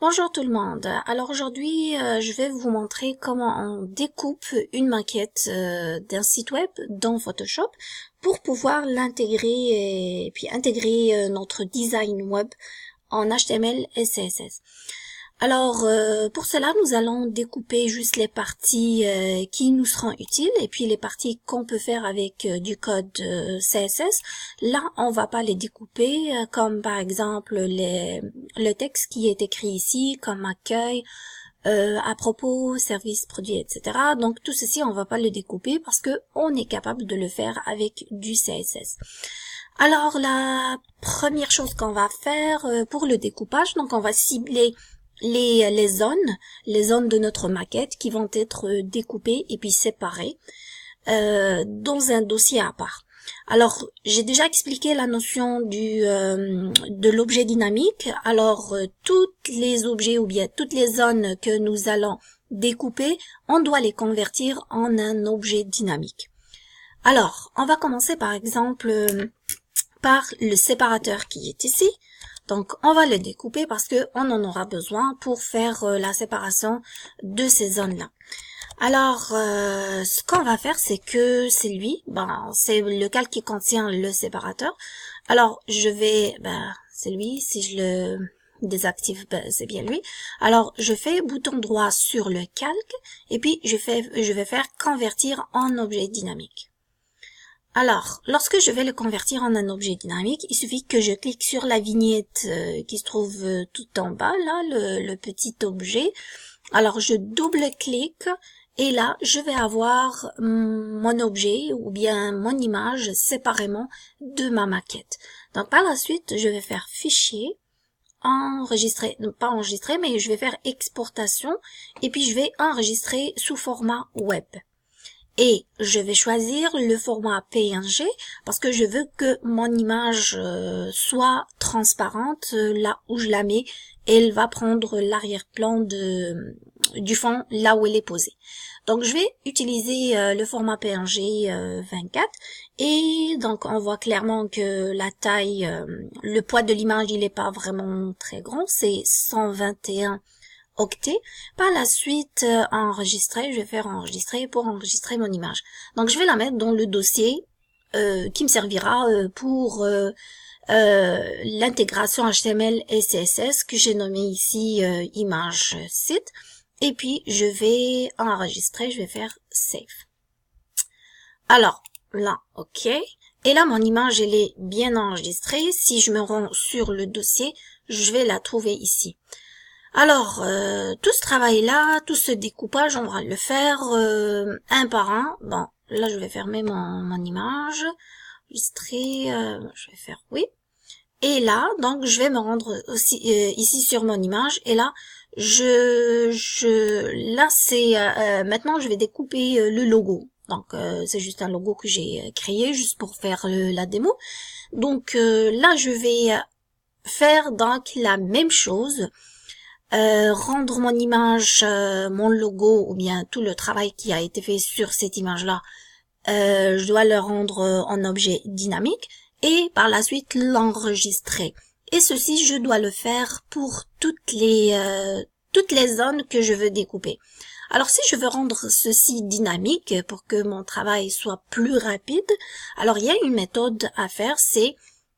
Bonjour tout le monde. Alors aujourd'hui, je vais vous montrer comment on découpe une maquette d'un site web dans Photoshop pour pouvoir l'intégrer et puis intégrer notre design web en HTML et CSS. Alors, pour cela, nous allons découper juste les parties qui nous seront utiles et puis les parties qu'on peut faire avec du code CSS. Là, on va pas les découper, comme par exemple le texte qui est écrit ici, comme accueil, à propos, service, produit, etc. Donc, tout ceci, on va pas le découper parce que on est capable de le faire avec du CSS. Alors, la première chose qu'on va faire pour le découpage, donc on va cibler les zones de notre maquette qui vont être découpées et puis séparées dans un dossier à part. Alors, j'ai déjà expliqué la notion de l'objet dynamique. Alors, tous les objets ou bien toutes les zones que nous allons découper, on doit les convertir en un objet dynamique. Alors, on va commencer par exemple par le séparateur qui est ici. Donc, on va le découper parce que on en aura besoin pour faire la séparation de ces zones-là. Alors, ce qu'on va faire, c'est que c'est c'est le calque qui contient le séparateur. Alors, c'est lui, si je le désactive, c'est bien lui. Alors, je fais bouton droit sur le calque et puis je vais faire convertir en objet dynamique. Alors, lorsque je vais le convertir en un objet dynamique, il suffit que je clique sur la vignette qui se trouve tout en bas, là, le petit objet. Alors, je double-clique et là, je vais avoir mon objet ou bien mon image séparément de ma maquette. Donc, par la suite, je vais faire fichier, enregistrer, non pas enregistrer, mais je vais faire exportation et puis je vais enregistrer sous format web. Et je vais choisir le format PNG parce que je veux que mon image soit transparente là où je la mets. Elle va prendre l'arrière-plan du fond là où elle est posée. Donc je vais utiliser le format PNG 24 et donc on voit clairement que la taille, le poids de l'image il est pas vraiment très grand, c'est 121 octets. Par la suite, enregistrer, je vais faire enregistrer pour enregistrer mon image. Donc je vais la mettre dans le dossier qui me servira pour l'intégration HTML et CSS que j'ai nommé ici image site. Et puis je vais enregistrer, je vais faire save. Alors là, ok. Et là mon image elle est bien enregistrée. Si je me rends sur le dossier, je vais la trouver ici. Alors, tout ce travail-là, tout ce découpage, on va le faire un par un. Bon, là, je vais fermer mon image. Enregistrer, je vais faire oui. Et là, donc, je vais me rendre aussi ici sur mon image. Et là, maintenant, je vais découper le logo. Donc, c'est juste un logo que j'ai créé juste pour faire la démo. Donc, là, je vais faire donc la même chose. Rendre mon image, mon logo ou bien tout le travail qui a été fait sur cette image-là, je dois le rendre en objet dynamique et par la suite l'enregistrer. Et ceci, je dois le faire pour toutes les zones que je veux découper. Alors si je veux rendre ceci dynamique pour que mon travail soit plus rapide, alors il y a une méthode à faire, c'est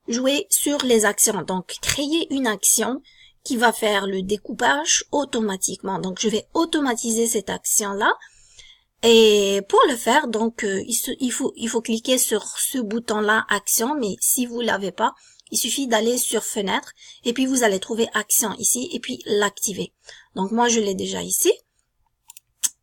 jouer sur les actions. Donc créer une action qui va faire le découpage automatiquement. Donc, je vais automatiser cette action-là. Et pour le faire, donc, il faut cliquer sur ce bouton-là, action. Mais si vous l'avez pas, il suffit d'aller sur fenêtre. Et puis, vous allez trouver action ici. Et puis, l'activer. Donc, moi, je l'ai déjà ici.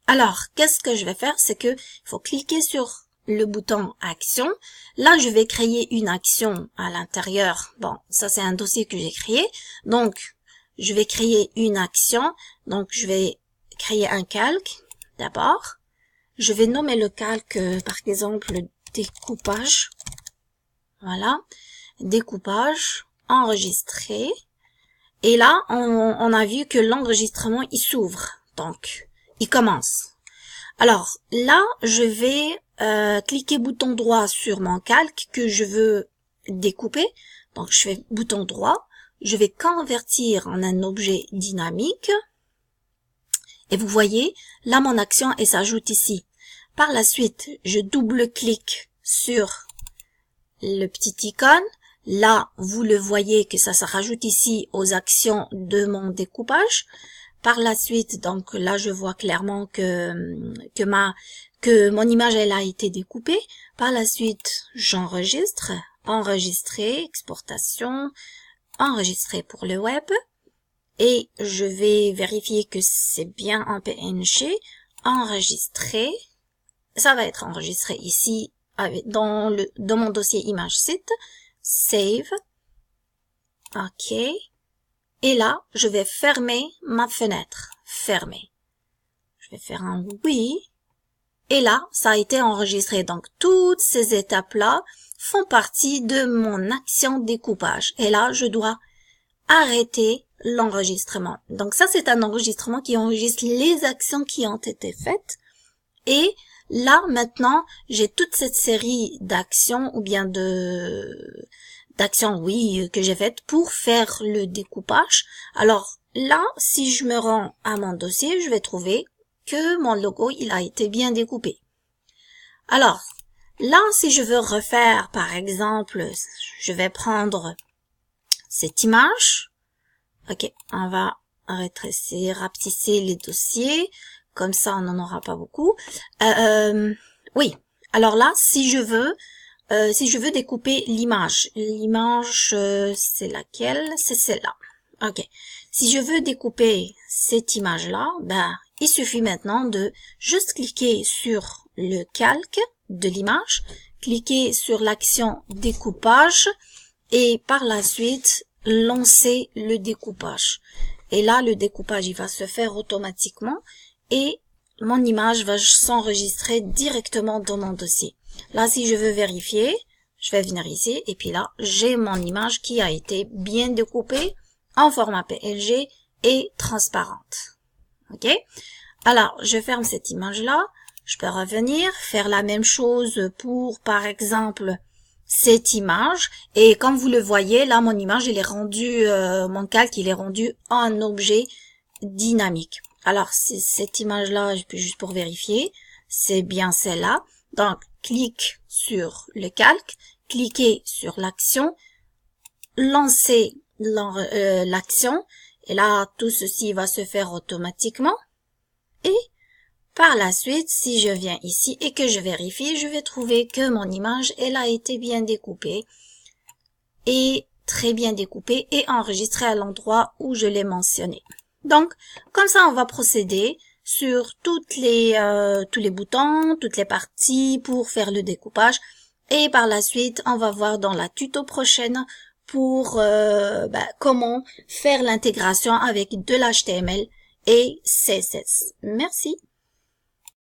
Alors, qu'est-ce que je vais faire? C'est que il faut cliquer sur le bouton action. Là, je vais créer une action à l'intérieur. Bon, ça, c'est un dossier que j'ai créé. Donc, je vais créer une action. Donc, je vais créer un calque d'abord. Je vais nommer le calque, par exemple, découpage. Voilà. Découpage. Enregistrer. Et là, on a vu que l'enregistrement, il s'ouvre. Donc, il commence. Alors, là, je vais cliquer bouton droit sur mon calque que je veux découper. Donc, je fais bouton droit. je vais convertir en un objet dynamique. Et vous voyez, là mon action elle s'ajoute ici. Par la suite, je double-clique sur le petit icône. Là, vous le voyez que ça se rajoute ici aux actions de mon découpage. Par la suite, donc là, je vois clairement que mon image elle a été découpée. Par la suite, j'enregistre, enregistrer, exportation, enregistrer pour le web. Et je vais vérifier que c'est bien en PNG, enregistrer. Ça va être enregistré ici dans mon dossier image site. Save. OK. Et là, je vais fermer ma fenêtre. Fermer. Je vais faire un oui. Et là, ça a été enregistré. Donc, toutes ces étapes-là font partie de mon action découpage. Et là, je dois arrêter l'enregistrement. Donc, ça, c'est un enregistrement qui enregistre les actions qui ont été faites. Et là, maintenant, j'ai toute cette série d'actions ou bien d'actions, oui, que j'ai faites pour faire le découpage. Alors là, si je me rends à mon dossier, je vais trouver que mon logo, il a été bien découpé. Alors, là, si je veux refaire, par exemple, je vais prendre cette image. OK, on va rapetisser les dossiers. Comme ça, on n'en aura pas beaucoup. Oui. Alors là, si je veux découper l'image, c'est laquelle? C'est celle-là. OK. Si je veux découper cette image-là, ben, il suffit maintenant de juste cliquer sur le calque de l'image, cliquer sur l'action découpage et par la suite, lancer le découpage. Et là, le découpage, il va se faire automatiquement. Et mon image va s'enregistrer directement dans mon dossier. Là, si je veux vérifier, je vais venir ici et puis là, j'ai mon image qui a été bien découpée en format PNG et transparente. OK? Alors, je ferme cette image-là. Je peux revenir, faire la même chose pour, par exemple, cette image. Et comme vous le voyez, là, mon image, il est rendu, mon calque, il est rendu en objet dynamique. Alors, c'est cette image-là, juste pour vérifier, c'est bien celle-là. Donc, clique sur le calque, cliquez sur l'action, lancez l'action, et là, tout ceci va se faire automatiquement. Et par la suite, si je viens ici et que je vérifie, je vais trouver que mon image, elle a été bien découpée, et très bien découpée, et enregistrée à l'endroit où je l'ai mentionné. Donc, comme ça, on va procéder sur tous les boutons, toutes les parties pour faire le découpage. Et par la suite, on va voir dans la tuto prochaine pour comment faire l'intégration avec de l'HTML et CSS. Merci.